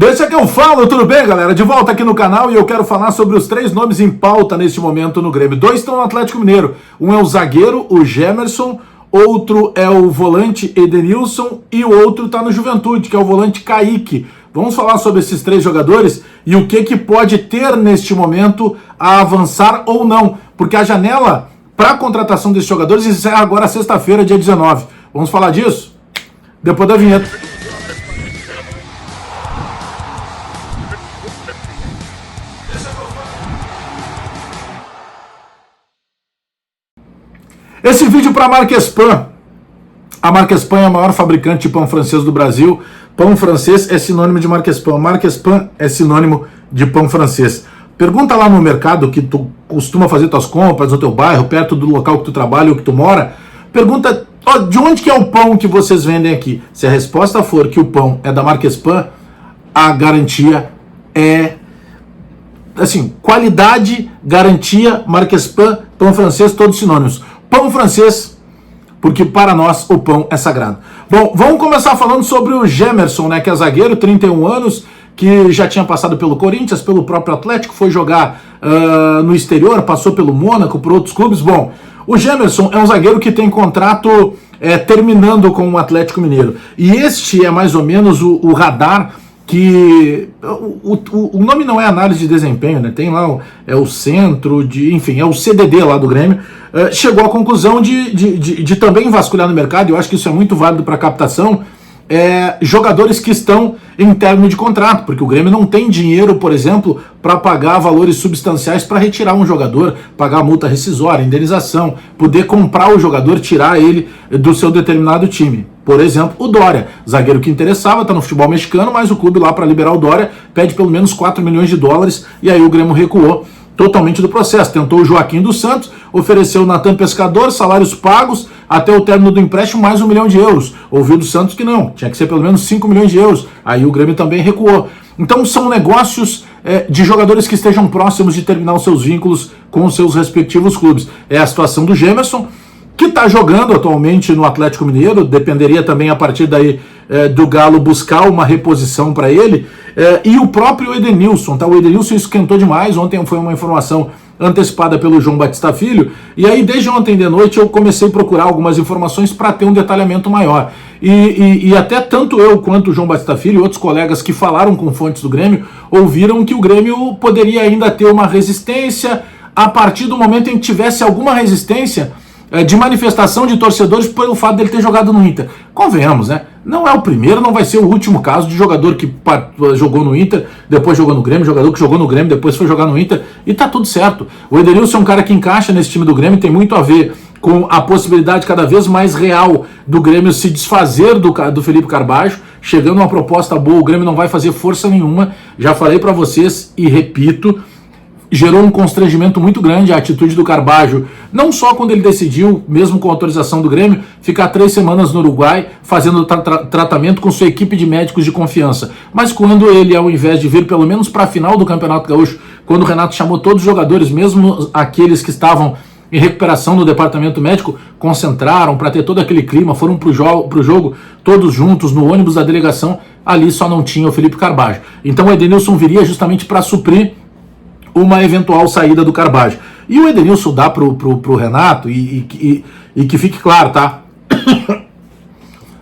Deixa que eu falo, tudo bem, galera? De volta aqui no canal e eu quero falar sobre os 3 nomes em pauta neste momento no Grêmio. 2 estão no Atlético Mineiro. Um é o zagueiro, o Gemerson, outro é o volante Edenilson e o outro está no Juventude, que é o volante Kaique. Vamos falar sobre esses 3 jogadores e o que pode ter neste momento a avançar ou não, porque a janela para a contratação desses jogadores encerra agora sexta-feira, dia 19. Vamos falar disso depois da vinheta. Esse vídeo para a Marquespan. A Marquespan é a maior fabricante de pão francês do Brasil. Pão francês é sinônimo de Marquespan. Marquespan é sinônimo de pão francês. Pergunta lá no mercado que tu costuma fazer tuas compras no teu bairro, perto do local que tu trabalha ou que tu mora. Pergunta de onde que é o pão que vocês vendem aqui. Se a resposta for que o pão é da Marquespan, a garantia é assim, qualidade, garantia, Marquespan, pão francês, todos sinônimos. Pão francês, porque para nós o pão é sagrado. Bom, vamos começar falando sobre o Gemerson, né, que é zagueiro, 31 anos, que já tinha passado pelo Corinthians, pelo próprio Atlético, foi jogar no exterior, passou pelo Mônaco, por outros clubes. Bom, o Gemerson é um zagueiro que tem contrato terminando com o Atlético Mineiro. E este é mais ou menos o radar que o nome não é análise de desempenho, né? Tem lá o centro de, enfim, é o CDD lá do Grêmio, chegou à conclusão de também vasculhar no mercado. Eu acho que isso é muito válido para captação, jogadores que estão em término de contrato, porque o Grêmio não tem dinheiro, por exemplo, para pagar valores substanciais para retirar um jogador, pagar multa rescisória, indenização, poder comprar o jogador, tirar ele do seu determinado time. Por exemplo, o Dória, zagueiro que interessava, está no futebol mexicano, mas o clube lá para liberar o Dória pede pelo menos 4 milhões de dólares e aí o Grêmio recuou totalmente do processo. Tentou o Joaquim dos Santos, ofereceu o Natan Pescador, salários pagos até o término do empréstimo, mais 1 milhão de euros. Ouviu do Santos que não, tinha que ser pelo menos 5 milhões de euros. Aí o Grêmio também recuou. Então são negócios de jogadores que estejam próximos de terminar os seus vínculos com os seus respectivos clubes. É a situação do Gemerson, que está jogando atualmente no Atlético Mineiro, dependeria também a partir daí do Galo buscar uma reposição para ele, e o próprio Edenilson, tá? O Edenilson esquentou demais, ontem foi uma informação antecipada pelo João Batista Filho, e aí desde ontem de noite eu comecei a procurar algumas informações para ter um detalhamento maior, e até tanto eu quanto o João Batista Filho e outros colegas que falaram com fontes do Grêmio, ouviram que o Grêmio poderia ainda ter uma resistência a partir do momento em que tivesse alguma resistência de manifestação de torcedores pelo fato dele ter jogado no Inter. Convenhamos, né? Não é o primeiro, não vai ser o último caso de jogador que jogou no Inter, depois jogou no Grêmio, jogador que jogou no Grêmio, depois foi jogar no Inter, e tá tudo certo. O Edenilson é um cara que encaixa nesse time do Grêmio, tem muito a ver com a possibilidade cada vez mais real do Grêmio se desfazer do Felipe Carbajo. Chegando uma proposta boa, o Grêmio não vai fazer força nenhuma. Já falei pra vocês e repito, gerou um constrangimento muito grande a atitude do Carbajo, não só quando ele decidiu, mesmo com autorização do Grêmio, ficar 3 semanas no Uruguai fazendo tratamento com sua equipe de médicos de confiança, mas quando ele, ao invés de vir pelo menos para a final do Campeonato Gaúcho, quando o Renato chamou todos os jogadores, mesmo aqueles que estavam em recuperação no departamento médico, concentraram para ter todo aquele clima, foram pro jogo todos juntos no ônibus da delegação, ali só não tinha o Felipe Carbajo. Então o Edenilson viria justamente para suprir uma eventual saída do Carbajo. E o Edenilson dá pro Renato, e que fique claro, tá?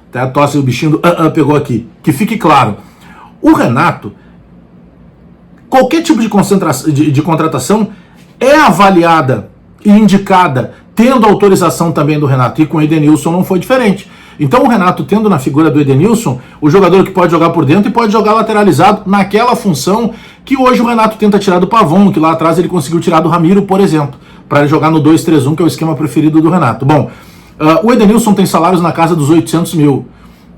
Até a tosse, o bichinho pegou aqui. Que fique claro, o Renato, qualquer tipo de contratação é avaliada e indicada tendo autorização também do Renato, e com o Edenilson não foi diferente. Então o Renato, tendo na figura do Edenilson o jogador que pode jogar por dentro e pode jogar lateralizado naquela função que hoje o Renato tenta tirar do Pavão, que lá atrás ele conseguiu tirar do Ramiro, por exemplo, para ele jogar no 2-3-1, que é o esquema preferido do Renato. Bom, o Edenilson tem salários na casa dos 800 mil,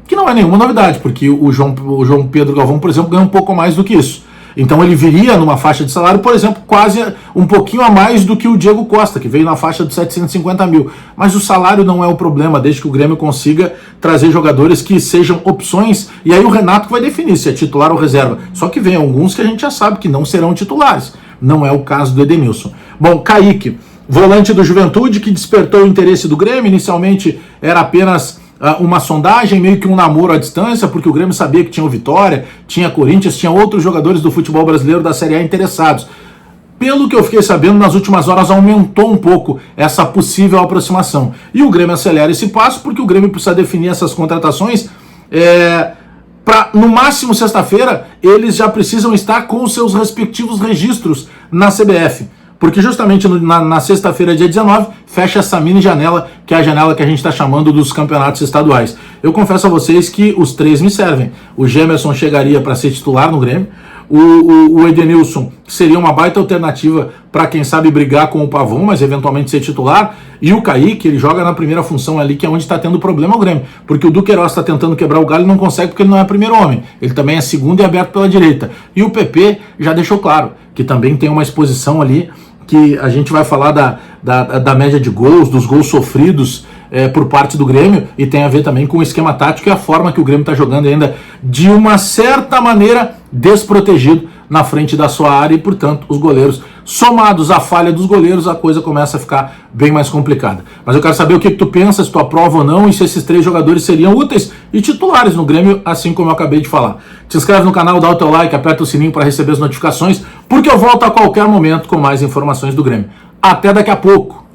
que não é nenhuma novidade, porque o João Pedro Galvão, por exemplo, ganha um pouco mais do que isso. Então ele viria numa faixa de salário, por exemplo, quase um pouquinho a mais do que o Diego Costa, que veio na faixa de 750 mil. Mas o salário não é o problema, desde que o Grêmio consiga trazer jogadores que sejam opções, e aí o Renato que vai definir se é titular ou reserva. Só que vem alguns que a gente já sabe que não serão titulares. Não é o caso do Edenilson. Bom, Kaique, volante do Juventude, que despertou o interesse do Grêmio. Inicialmente era apenas uma sondagem, meio que um namoro à distância, porque o Grêmio sabia que tinha o Vitória, tinha Corinthians, tinha outros jogadores do futebol brasileiro da Série A interessados. Pelo que eu fiquei sabendo, nas últimas horas aumentou um pouco essa possível aproximação. E o Grêmio acelera esse passo porque o Grêmio precisa definir essas contratações para, no máximo, sexta-feira, eles já precisam estar com os seus respectivos registros na CBF. Porque justamente na sexta-feira, dia 19, fecha essa mini janela, que é a janela que a gente está chamando dos campeonatos estaduais. Eu confesso a vocês que os três me servem. O Gemerson chegaria para ser titular no Grêmio, o Edenilson seria uma baita alternativa para quem sabe brigar com o Pavon, mas eventualmente ser titular, e o Kaique, ele joga na primeira função ali, que é onde está tendo problema o Grêmio, porque o Duqueiroz está tentando quebrar o galho e não consegue porque ele não é primeiro homem, ele também é segundo e aberto pela direita, e o PP já deixou claro que também tem uma exposição ali, que a gente vai falar da média de gols, dos gols sofridos por parte do Grêmio, e tem a ver também com o esquema tático e a forma que o Grêmio está jogando ainda de uma certa maneira desprotegido na frente da sua área, e portanto os goleiros, somados à falha dos goleiros, a coisa começa a ficar bem mais complicada. Mas eu quero saber o que tu pensa, se tu aprova ou não, e se esses três jogadores seriam úteis e titulares no Grêmio, assim como eu acabei de falar. Te inscreve no canal, dá o teu like, aperta o sininho para receber as notificações, porque eu volto a qualquer momento com mais informações do Grêmio. Até daqui a pouco!